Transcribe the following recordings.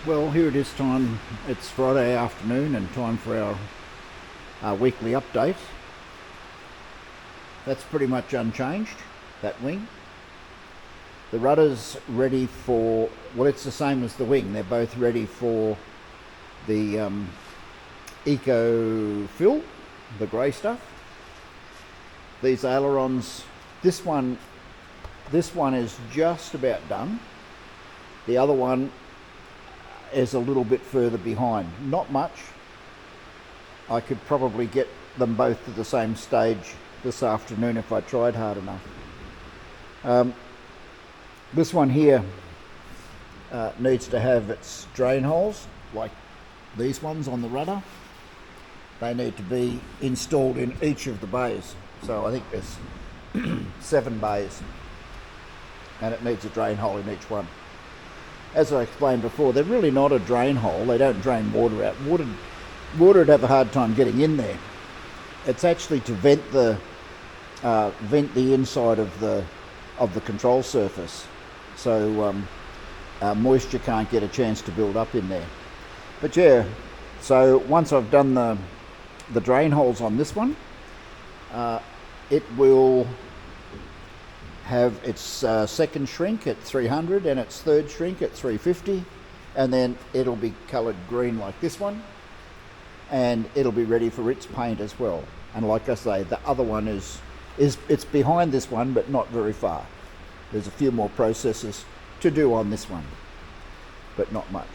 Well, here it is time. It's Friday afternoon and time for our weekly update. That's pretty much unchanged, that wing. The rudder's ready for, well, it's the same as the wing. They're both ready for the eco fill, the grey stuff. These ailerons, this one is just about done. The other one is a little bit further behind. Not much. I could probably get them both to the same stage this afternoon if I tried hard enough. This one here needs to have its drain holes, like these ones on the rudder. They need to be installed in each of the bays. So I think there's 7 bays, and it needs a drain hole in each one. As I explained before, they're really not a drain hole. They don't drain water out. Water would have a hard time getting in there. It's actually to vent the inside of the control surface, so moisture can't get a chance to build up in there. But yeah, so once I've done the drain holes on this one, it will have its second shrink at 300 and its third shrink at 350, and then it'll be coloured green like this one, and it'll be ready for its paint as well. And like I say, the other one is it's behind this one, but not very far. There's a few more processes to do on this one, but not much.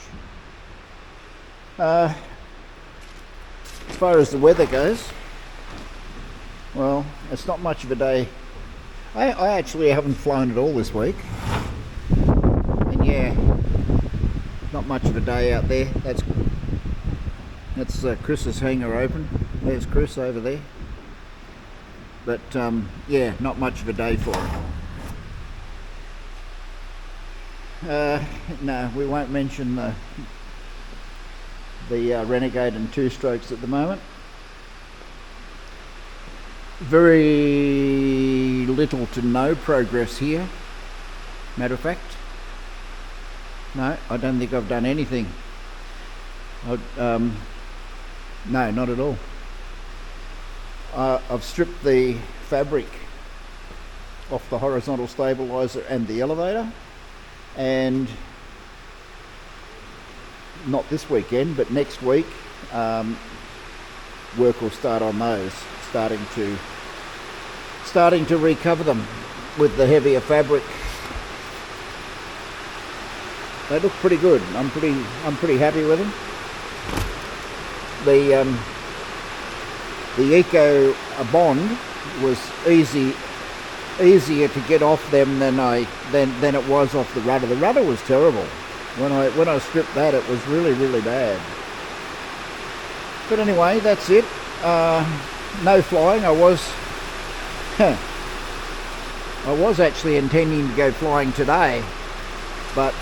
As far as the weather goes, well, it's not much of a day. I actually haven't flown at all this week, and yeah, not much of a day out there. That's Chris's hangar open. There's Chris over there, but yeah, not much of a day for it. No, we won't mention the Renegade and 2-strokes at the moment. Very little to no progress here. Matter of fact, no, I don't think I've done anything. No, not at all. I've stripped the fabric off the horizontal stabilizer and the elevator, and not this weekend, but next week, work will start on those, starting to recover them with the heavier fabric. They look pretty good. I'm pretty happy with them. The Eco Bond was easier to get off them than it was off the rudder. The rudder was terrible. When I stripped that, it was really bad. But anyway, that's it. No flying. I was actually intending to go flying today, but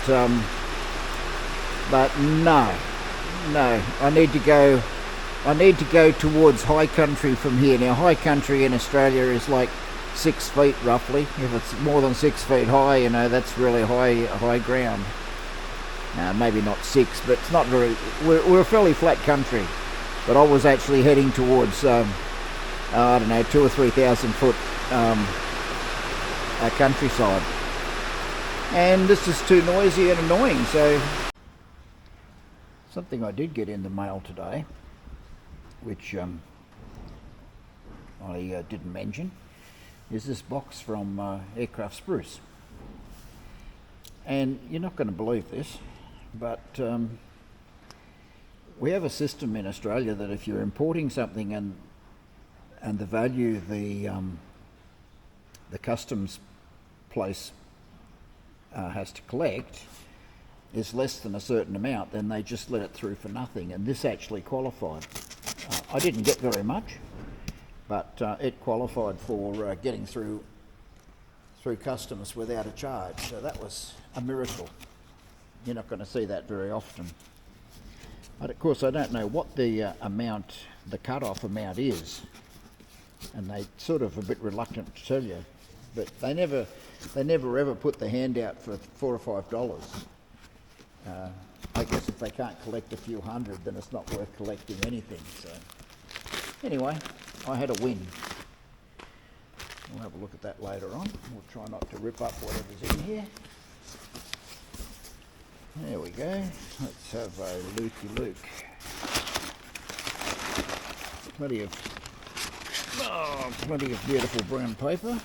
no. I need to go towards high country from here. Now, high country in Australia is like 6 feet roughly. If it's more than 6 feet high, you know, that's really high ground. Maybe not 6, but it's not very. We're a fairly flat country. But I was actually heading towards, I don't know, 2,000 or 3,000 foot countryside. And this is too noisy and annoying, so... Something I did get in the mail today, which I didn't mention, is this box from Aircraft Spruce. And you're not going to believe this, but... we have a system in Australia that if you're importing something and the value the customs place has to collect is less than a certain amount, then they just let it through for nothing. And this actually qualified. I didn't get very much, but it qualified for getting through customs without a charge. So that was a miracle. You're not going to see that very often. But of course, I don't know what the cut-off amount is, and they sort of a bit reluctant to tell you. But they never ever put the hand out for $4 or $5. I guess if they can't collect a few hundred, then it's not worth collecting anything. So anyway, I had a win. We'll have a look at that later on. We'll try not to rip up whatever's in here. There we go. Let's have a looky-look. Plenty of beautiful brown paper.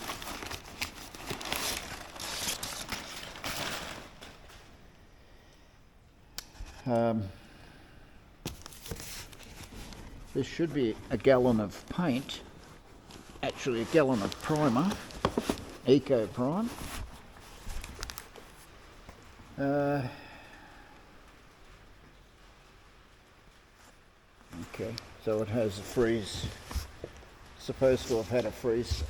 This should be a gallon of paint. Actually a gallon of primer, Eco Prime. Okay, so it has a freeze, supposed to have had a freeze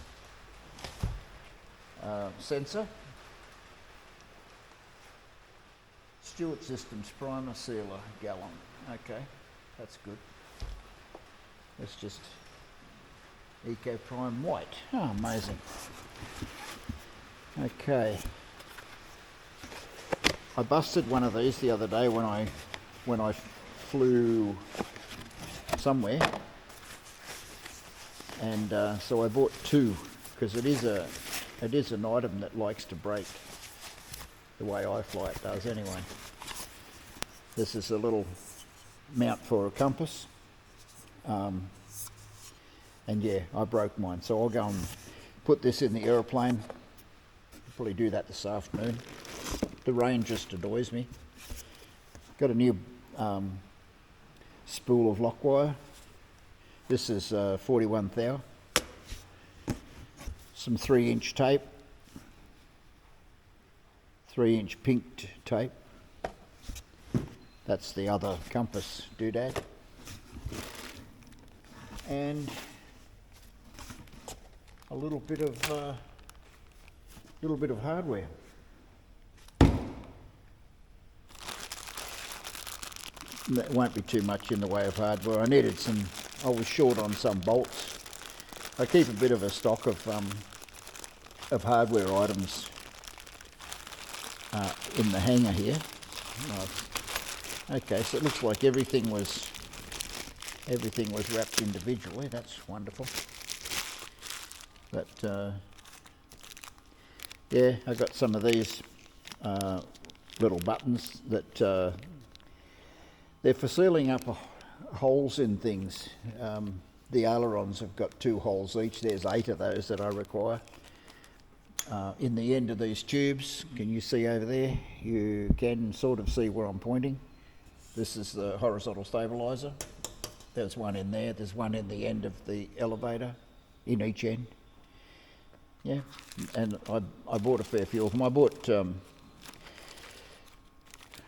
sensor. Stewart Systems Primer Sealer, gallon. Okay, that's good. Let's just Eco Prime White. Oh, amazing. Okay. I busted one of these the other day when I flew somewhere, and so I bought two because it is an item that likes to break the way I fly it does anyway. This is a little mount for a compass. And yeah, I broke mine, so I'll go and put this in the aeroplane. Probably do that this afternoon. The rain just annoys me. Got a new spool of lock wire. This is 41 thou. Some 3-inch tape. 3-inch pinked tape. That's the other compass doodad. And a little bit of hardware. That won't be too much in the way of hardware. I was short on some bolts. I keep a bit of a stock of hardware items in the hangar here. Okay, so it looks like everything was wrapped individually. That's wonderful. But yeah, I got some of these little buttons that they're for sealing up holes in things. The ailerons have got 2 holes each. There's 8 of those that I require. In the end of these tubes, can you see over there? You can sort of see where I'm pointing. This is the horizontal stabilizer. There's one in there. There's one in the end of the elevator, in each end. Yeah, and I bought a fair few of them. I bought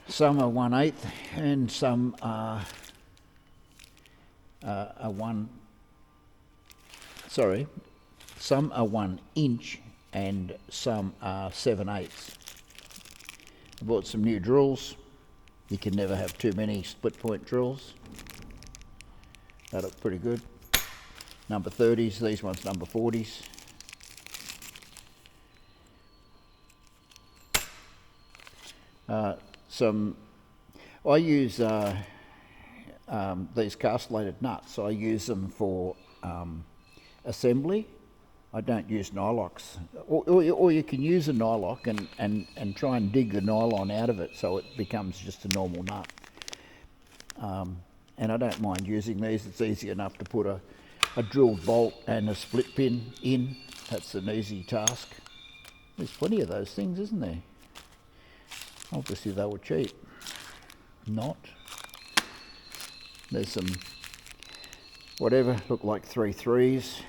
some are 1/8 and some are some are 1 inch and some are 7/8. I bought some new drills. You can never have too many split point drills. They look pretty good. Number 30s, these ones number 40s. I use these castellated nuts. I use them for assembly. I don't use nylocs. Or you can use a nylock and try and dig the nylon out of it so it becomes just a normal nut. And I don't mind using these. It's easy enough to put a drilled bolt and a split pin in. That's an easy task. There's plenty of those things, isn't there? Obviously they were cheap. Not. There's some, whatever, look like 3 3s.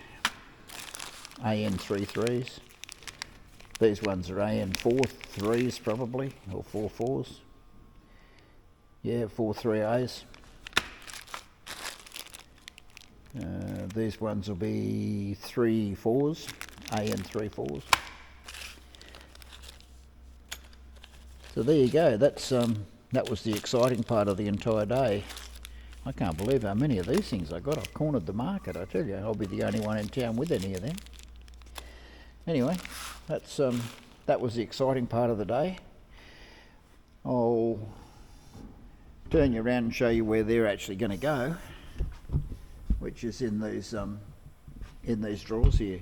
AN 3 3s. These ones are AN 4 3s probably, or 4 4s. Yeah, 4 3As. These ones will be 3 4s, AN 3 4s. So there you go. That was the exciting part of the entire day. I can't believe how many of these things I got. I've cornered the market, I tell you. I'll be the only one in town with any of them. Anyway, that was the exciting part of the day. I'll turn you around and show you where they're actually going to go, which is in these drawers here.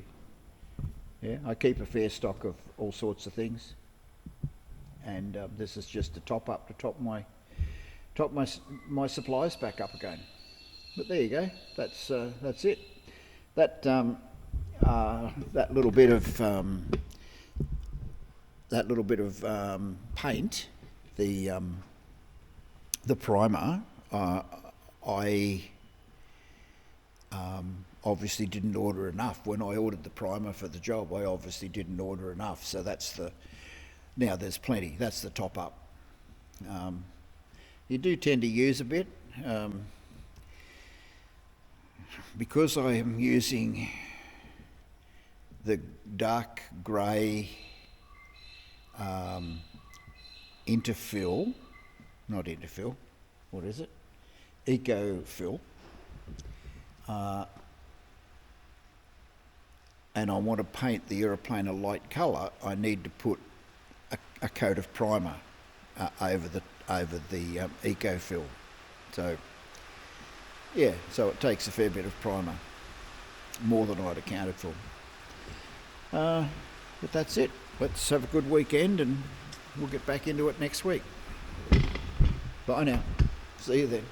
Yeah, I keep a fair stock of all sorts of things, and this is just to top my supplies back up again. But there you go. That's it. That little bit of paint, the primer, I obviously didn't order enough. When I ordered the primer for the job, I obviously didn't order enough. So now there's plenty. That's the top up. You do tend to use a bit. Because I am using the dark grey Eco fill, and I want to paint the aeroplane a light colour, I need to put a coat of primer over the Eco fill. So yeah, so it takes a fair bit of primer, more than I'd accounted for. But that's it. Let's have a good weekend and we'll get back into it next week. Bye now. See you then.